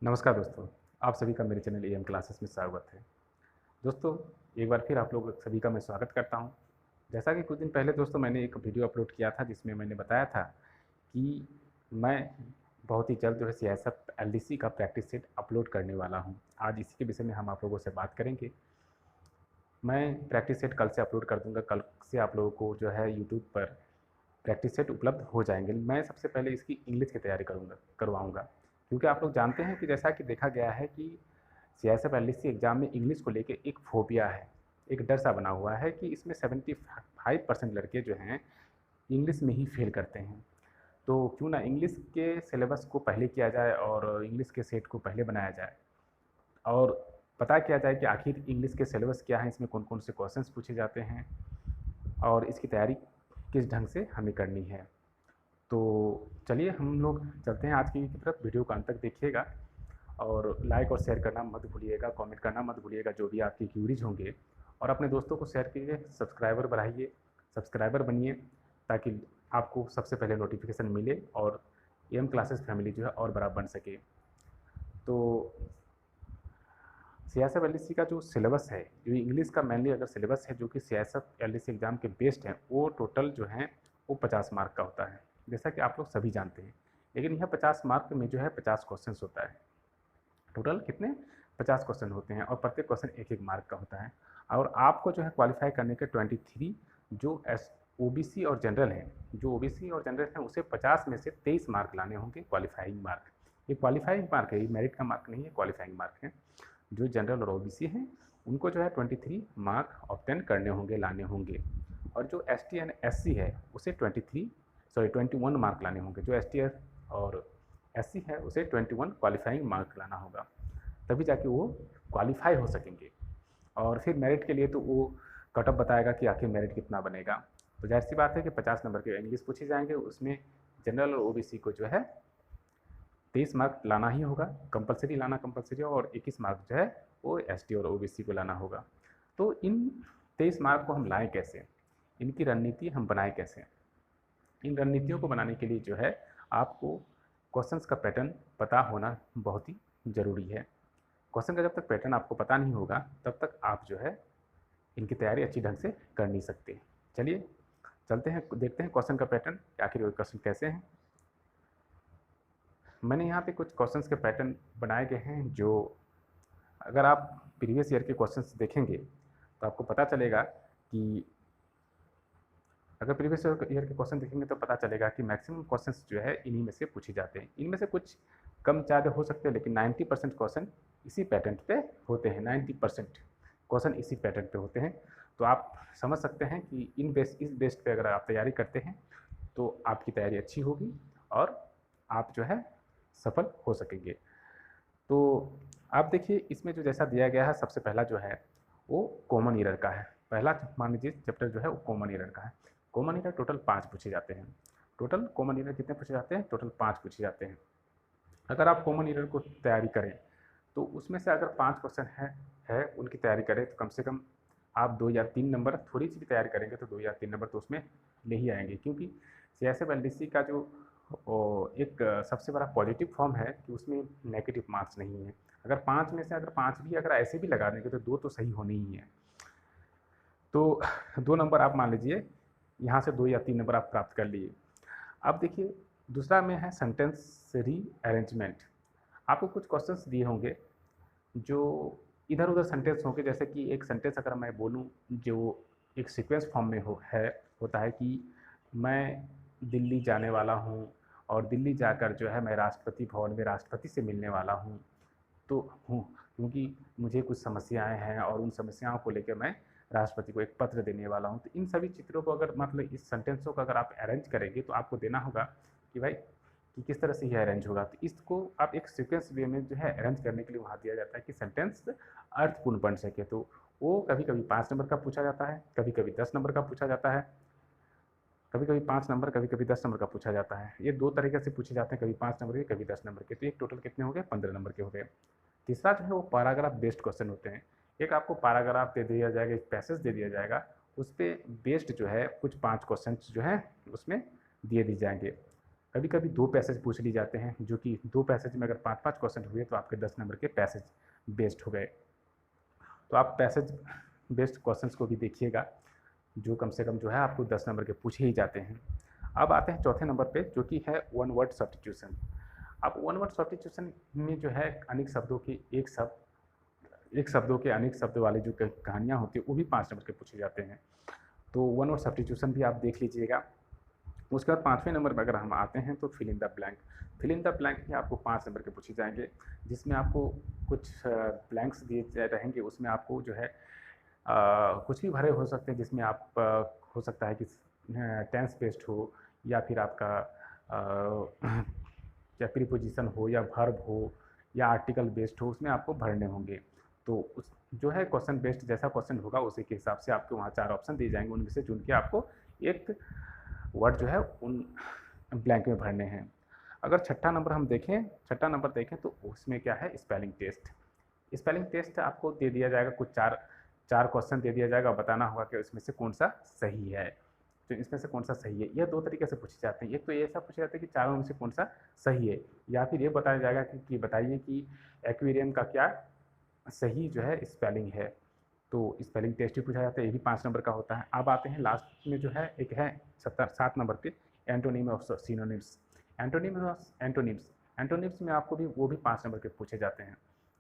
नमस्कार दोस्तों, आप सभी का मेरे चैनल एएम क्लासेस में स्वागत है। दोस्तों, एक बार फिर आप लोग सभी का मैं स्वागत करता हूं। जैसा कि कुछ दिन पहले दोस्तों मैंने एक वीडियो अपलोड किया था जिसमें मैंने बताया था कि मैं बहुत ही जल्द जो है सीआईएसएफ एलडीसी का प्रैक्टिस सेट अपलोड करने वाला हूं। आज इसी के विषय में हम आप लोगों से बात करेंगे। मैं प्रैक्टिस सेट कल से अपलोड कर दूँगा, कल से आप लोगों को जो है यूट्यूब पर प्रैक्टिस सेट उपलब्ध हो जाएँगे। मैं सबसे पहले इसकी इंग्लिश की तैयारी करवाऊँगा, क्योंकि आप लोग जानते हैं कि जैसा कि देखा गया है कि सीआईएसएफ एलडीसी एग्ज़ाम में इंग्लिश को लेके एक फ़ोबिया है, एक डर सा बना हुआ है कि इसमें 75% लड़के जो हैं इंग्लिश में ही फ़ेल करते हैं। तो क्यों ना इंग्लिश के सिलेबस को पहले किया जाए और इंग्लिश के सेट को पहले बनाया जाए और पता किया जाए कि आखिर इंग्लिश के सिलेबस क्या है, इसमें कौन-कौन से क्वेश्चंस पूछे जाते हैं और इसकी तैयारी किस ढंग से हमें करनी है। तो चलिए हम लोग चलते हैं आज की तरफ। वीडियो को अंत तक देखिएगा और लाइक और शेयर करना मत भूलिएगा, कमेंट करना मत भूलिएगा जो भी आपकी क्यूरीज होंगे, और अपने दोस्तों को शेयर कीजिए, सब्सक्राइबर बढ़ाइए, सब्सक्राइबर बनिए ताकि आपको सबसे पहले नोटिफिकेशन मिले और एम क्लासेस फैमिली जो है और बड़ा बन सके। तो सीआईएसएफ एलडीसी का जो सिलेबस है, जो इंग्लिश का मेनली अगर सिलेबस है जो कि सीआईएसएफ एलडीसी एग्ज़ाम के बेस्ड हैं, वो टोटल जो है वो 50 मार्क का होता है, जैसा कि आप लोग सभी जानते हैं। लेकिन यह 50 मार्क में जो है 50 क्वेश्चन होता है। टोटल कितने 50 क्वेश्चन होते हैं और प्रत्येक क्वेश्चन एक एक मार्क का होता है। और आपको जो है क्वालिफाई करने के 23 जो ओबीसी और जनरल हैं, जो ओबीसी और जनरल हैं उसे 50 में से 23 मार्क लाने होंगे, क्वालिफाइंग मार्क। ये क्वालिफाइंग मार्क है, ये मेरिट का मार्क नहीं है, क्वालिफाइंग मार्क है। जो जनरल और ओबीसी हैं उनको जो है 23 मार्क ऑब्टेन करने होंगे, लाने होंगे। और जो एसटी एंड एससी है उसे 21 मार्क लाने होंगे। जो एसटी और एससी है उसे 21 क्वालिफाइंग मार्क लाना होगा, तभी जाके वो क्वालिफाई हो सकेंगे। और फिर मेरिट के लिए तो वो कट ऑफ बताएगा कि आखिर मेरिट कितना बनेगा। तो जाहिर सी बात है कि 50 नंबर के इंग्लिश पूछे जाएंगे, उसमें जनरल और ओबीसी को जो है 23 मार्क लाना ही होगा, कंपलसरी लाना कंपलसरी, और 21 मार्क जो है वो एसटी और ओबीसी को लाना होगा। तो इन 23 मार्क को हम लाएँ कैसे, इनकी रणनीति हम बनाएँ कैसे? इन रणनीतियों को बनाने के लिए जो है आपको क्वेश्चंस का पैटर्न पता होना बहुत ही ज़रूरी है। क्वेश्चन का जब तक पैटर्न आपको पता नहीं होगा तब तक आप जो है इनकी तैयारी अच्छी ढंग से कर नहीं सकते। चलिए चलते हैं, देखते हैं क्वेश्चन का पैटर्न आखिर वो क्वेश्चन कैसे हैं। मैंने यहाँ पे कुछ क्वेश्चंस के पैटर्न बनाए गए हैं जो अगर आप प्रीवियस ईयर के क्वेश्चंस देखेंगे तो आपको पता चलेगा कि अगर प्रीवियस ईयर के क्वेश्चन देखेंगे तो पता चलेगा कि मैक्सिमम क्वेश्चंस जो है इन्हीं में से पूछे जाते हैं। इनमें से कुछ कम ज़्यादा हो सकते हैं, लेकिन 90% क्वेश्चन इसी पैटर्न पे होते हैं। 90% क्वेश्चन इसी पैटर्न पे होते हैं। तो आप समझ सकते हैं कि इस बेस्ड पे अगर आप तैयारी करते हैं तो आपकी तैयारी अच्छी होगी और आप जो है सफल हो सकेंगे। तो आप देखिए इसमें जो जैसा दिया गया है, सबसे पहला जो है वो कॉमन ईरर का है। पहला मान लीजिए चैप्टर जो है वो कॉमन ईरर का है। कॉमन ईरर टोटल 5 पूछे जाते हैं। टोटल कॉमन ईरर कितने पूछे जाते हैं? टोटल 5 पूछे जाते हैं। अगर आप कॉमन ईरर को तैयारी करें तो उसमें से अगर 5 क्वेश्चन है उनकी तैयारी करें तो कम से कम आप 2 या 3 नंबर, थोड़ी सी भी तैयारी करेंगे तो 2 या 3 नंबर तो उसमें ले ही आएंगे। क्योंकि सीआईएसएफ एलडीसी का जो एक सबसे बड़ा पॉजिटिव फॉर्म है कि उसमें नेगेटिव मार्क्स नहीं है। अगर 5 में से अगर 5 भी अगर ऐसे भी लगा देंगे तो 2 तो सही होने ही है। तो 2 नंबर आप मान लीजिए यहाँ से 2 या 3 नंबर आप प्राप्त कर लिए। अब देखिए दूसरा में है सेंटेंस रीअरेंजमेंट। आपको कुछ क्वेश्चंस दिए होंगे जो इधर उधर सेंटेंस होंगे, जैसे कि एक सेंटेंस अगर मैं बोलूँ जो एक सीक्वेंस फॉर्म में होता है कि मैं दिल्ली जाने वाला हूँ और दिल्ली जाकर जो है मैं राष्ट्रपति भवन में राष्ट्रपति से मिलने वाला हूँ, तो हूँ क्योंकि मुझे कुछ समस्याएं हैं और उन समस्याओं को लेकर मैं राष्ट्रपति को एक पत्र देने वाला हूँ। तो इन सभी चित्रों को अगर मतलब इस सेंटेंसों को अगर आप अरेंज करेंगे तो आपको देना होगा कि भाई कि किस तरह से ये अरेंज होगा। तो इसको आप एक सीक्वेंस वे में जो है अरेंज करने के लिए वहाँ दिया जाता है कि सेंटेंस अर्थपूर्ण बन सके। तो वो कभी कभी 5 नंबर का पूछा जाता है, कभी कभी 10 नंबर का पूछा जाता है, कभी कभी 5 नंबर, कभी कभी 10 नंबर का पूछा जाता है। ये 2 तरीके से पूछे जाते हैं, कभी 5 नंबर के, कभी 10 नंबर के। तो एक टोटल कितने हो गए? 15 नंबर के हो गए। तीसरा जो है वो पैराग्राफ बेस्ड क्वेश्चन होते हैं। एक आपको पैराग्राफ दे दिया जाएगा, एक पैसेज दे दिया जाएगा, उस पर बेस्ड जो है कुछ 5 क्वेश्चन जो है उसमें दिए जाएंगे। कभी कभी 2 पैसेज पूछ ली जाते हैं, जो कि 2 पैसेज में अगर 5-5 क्वेश्चन हुए तो आपके 10 नंबर के पैसेज बेस्ड हो गए। तो आप पैसेज बेस्ड क्वेश्चंस को भी देखिएगा, जो कम से कम जो है आपको 10 नंबर के पूछे ही जाते हैं। अब आते हैं चौथे नंबर पे, जो कि है वन वर्ड सब्स्टिट्यूशन। अब वन वर्ड सब्स्टिट्यूशन में जो है अनेक शब्दों की एक शब्दों के अनेक शब्द वाली जो कहानियाँ होती है वो भी 5 नंबर के पूछे जाते हैं। तो वन वर्ड सब्स्टिट्यूशन भी आप देख लीजिएगा। उसके बाद 5वें नंबर पर अगर हम आते हैं तो fill in the blank. Fill in the blank भी आपको 5 नंबर के पूछे जाएंगे, जिसमें आपको कुछ ब्लैंक्स दिए रहेंगे। उसमें आपको जो है कुछ भी भरे हो सकते हैं, जिसमें आप हो सकता है कि टेंस बेस्ड हो, या फिर आपका या प्रीपोजिशन हो, या वर्ब हो, या आर्टिकल बेस्ड हो, उसमें आपको भरने होंगे। तो उस जो है क्वेश्चन बेस्ड जैसा क्वेश्चन होगा उसी के हिसाब से आपको वहाँ 4 ऑप्शन दिए जाएंगे, उनमें से चुन के आपको एक वर्ड जो है उन ब्लैंक में भरने हैं। अगर छठा नंबर देखें तो उसमें क्या है, स्पेलिंग टेस्ट। स्पेलिंग टेस्ट आपको दे दिया जाएगा, कुछ चार क्वेश्चन दे दिया जाएगा, बताना होगा कि इसमें से कौन सा सही है। तो इसमें से कौन सा सही है, यह 2 तरीके से पूछे जाते हैं। एक तो ऐसा पूछा जाता है कि चारों में से कौन सा सही है, या फिर ये बताया जाएगा कि बताइए कि एक्वेरियम का क्या सही जो है स्पेलिंग है। तो स्पेलिंग टेस्ट भी पूछा जाता है, ये भी 5 नंबर का होता है। अब आते हैं लास्ट में जो है एक है 7 नंबर पे, एंटोनिम ऑफ सिनोनिम्स। एंटोनिम्स में आपको भी वो भी 5 नंबर के पूछे जाते हैं।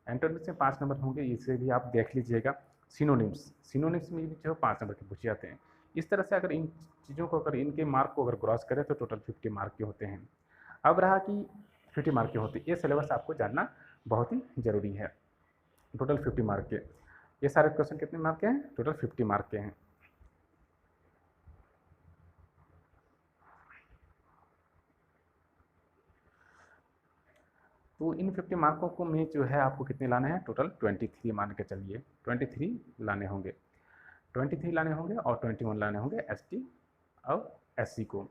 एंटोनिम्स में 5 नंबर होंगे, इसे भी आप देख लीजिएगा। सिनोनिम्स में भी जो 5 नंबर के पूछे जाते हैं। इस तरह से अगर इन चीज़ों को अगर इनके मार्क को अगर क्रॉस करें तो टोटल 50 मार्क के होते हैं। अब रहा कि 50 मार्क के होते हैं, ये सिलेबस आपको जानना बहुत ही ज़रूरी है। टोटल 50 मार्क के, ये सारे क्वेश्चन कितने मार्क के हैं, टोटल 50 मार्क के हैं। तो इन 50 मार्कों को में जो है आपको कितने लाने हैं, टोटल 23 मान के चलिए, 23 लाने होंगे। 23 लाने होंगे और 21 लाने होंगे ST और SC को।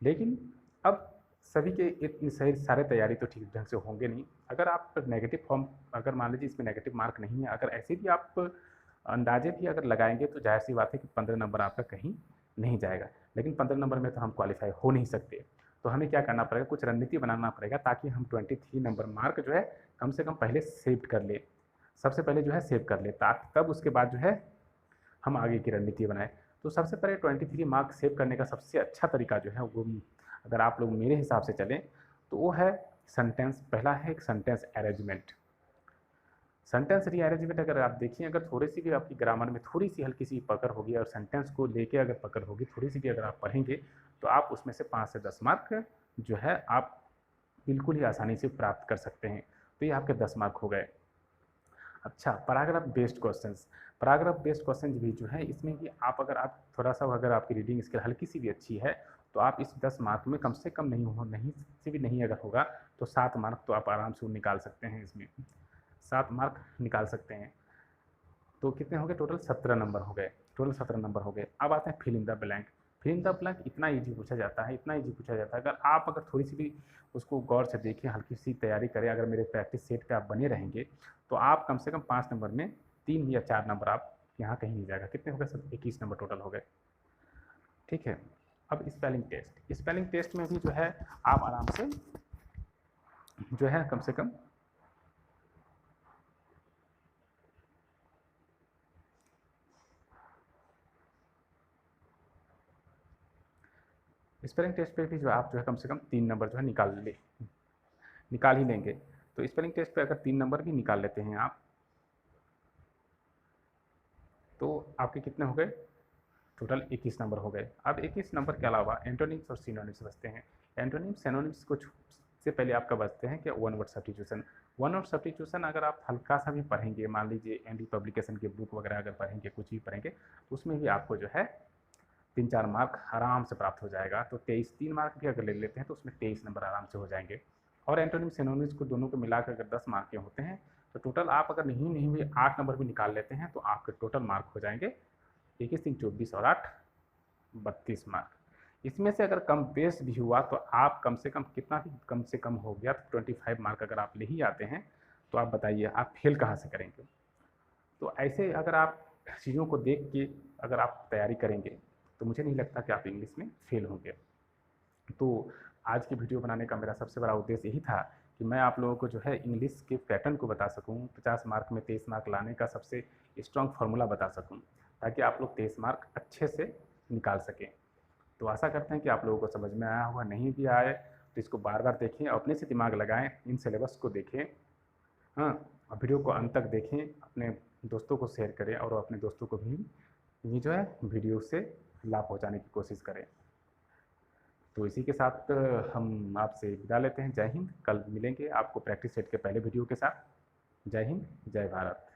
लेकिन अब सभी के इतनी सही सारे तैयारी तो ठीक ढंग से होंगे नहीं। अगर आप नेगेटिव फॉर्म, अगर मान लीजिए इसमें नेगेटिव मार्क नहीं है, अगर ऐसे भी आप अंदाजे भी अगर लगाएंगे तो जाहिर सी बात है कि 15 नंबर आपका कहीं नहीं जाएगा। लेकिन 15 नंबर में तो हम क्वालिफाई हो नहीं सकते। तो हमें क्या करना पड़ेगा, कुछ रणनीति बनाना पड़ेगा, ताकि हम 23 नंबर मार्क जो है कम से कम पहले सेव कर ले, सबसे पहले जो है सेव कर ले, ताकि तब उसके बाद जो है हम आगे की रणनीति बनाएं। तो सबसे पहले 23 मार्क सेव करने का सबसे अच्छा तरीका जो है वो, अगर आप लोग मेरे हिसाब से चलें तो वो है सेंटेंस। पहला है एक सेंटेंस अरेंजमेंट। सेंटेंस रीअरेंजमेंट अगर आप देखिए, अगर थोड़ी सी भी आपकी ग्रामर में थोड़ी सी हल्की सी पकड़ होगी और सेंटेंस को लेके अगर पकड़ होगी थोड़ी सी भी अगर आप पढ़ेंगे, तो आप उसमें से 5 से 10 मार्क जो है आप बिल्कुल ही आसानी से प्राप्त कर सकते हैं। तो ये आपके 10 मार्क हो गए। अच्छा, पैराग्राफ बेस्ड क्वेश्चन भी जो है, इसमें भी आप अगर आप थोड़ा सा अगर आपकी रीडिंग स्किल हल्की सी भी अच्छी है, तो आप इस 10 मार्क में कम से कम नहीं से भी नहीं अगर होगा तो 7 मार्क तो आप आराम से निकाल सकते हैं। इसमें 7 मार्क निकाल सकते हैं। तो कितने हो गए, टोटल 17 नंबर हो गए। अब आते हैं fill in the blank. Fill in the blank इतना ईजी पूछा जाता है, अगर आप अगर थोड़ी सी भी उसको गौर से देखें, हल्की सी तैयारी करें, अगर मेरे प्रैक्टिस सेट पे आप बने रहेंगे तो आप कम से कम 5 नंबर में 3 या 4 नंबर आप यहाँ कहीं नहीं जाएगा। कितने हो गए, सब 21 नंबर टोटल हो गए। ठीक है। अब स्पेलिंग टेस्ट में भी जो है आप आराम से जो है कम से कम स्पेलिंग टेस्ट पे भी जो आप जो है कम से कम 3 नंबर जो है निकाल ही लेंगे। तो स्पेलिंग टेस्ट पे अगर 3 नंबर भी निकाल लेते हैं आप, तो आपके कितने हो गए, टोटल 21 नंबर हो गए। अब 21 नंबर के अलावा एंटोनिम्स और सिनोनिम्स बचते हैं। एंटोनिम्स सिनोनिम्स को से पहले आपका बचते हैं कि वन वर्ड सब्स्टिट्यूशन अगर आप हल्का सा भी पढ़ेंगे, मान लीजिए एनडी पब्लिकेशन के बुक वगैरह अगर पढ़ेंगे, कुछ भी पढ़ेंगे, तो उसमें भी आपको जो है 3-4 मार्क आराम से प्राप्त हो जाएगा। तो 3 मार्क भी अगर ले लेते हैं तो उसमें 23 नंबर आराम से हो जाएंगे। और एंटोनिम सिनोनिम्स को दोनों को मिलाकर अगर 10 मार्क के होते हैं तो टोटल आप अगर नहीं भी 8 नंबर भी निकाल लेते हैं तो आपके टोटल मार्क हो जाएंगे 21, 3, 24 और 8, 32 मार्क। इसमें से अगर कम बेस भी हुआ तो आप कम से कम कितना भी कम से कम हो गया तो 25 मार्क अगर आप ले ही आते हैं तो आप बताइए आप फेल कहाँ से करेंगे। तो ऐसे अगर आप चीज़ों को देख के अगर आप तैयारी करेंगे तो मुझे नहीं लगता कि आप इंग्लिश में फेल होंगे। तो आज की वीडियो बनाने का मेरा सबसे बड़ा उद्देश्य यही था कि मैं आप लोगों को जो है इंग्लिश के पैटर्न को बता सकूं, 50 मार्क में 23 मार्क लाने का सबसे स्ट्रॉन्ग फार्मूला बता सकूं, ताकि आप लोग 23 मार्क अच्छे से निकाल सकें। तो आशा करते हैं कि आप लोगों को समझ में आया होगा, नहीं भी आए तो इसको बार बार देखें, अपने से दिमाग लगाएं, इन सिलेबस को देखें, हाँ, और वीडियो को अंत तक देखें, अपने दोस्तों को शेयर करें और अपने दोस्तों को भी ये जो है वीडियो से लाभ पहुँचाने की कोशिश करें। तो इसी के साथ हम आपसे विदा लेते हैं। जय हिंद। कल मिलेंगे आपको प्रैक्टिस सेट के पहले वीडियो के साथ। जय हिंद, जय भारत।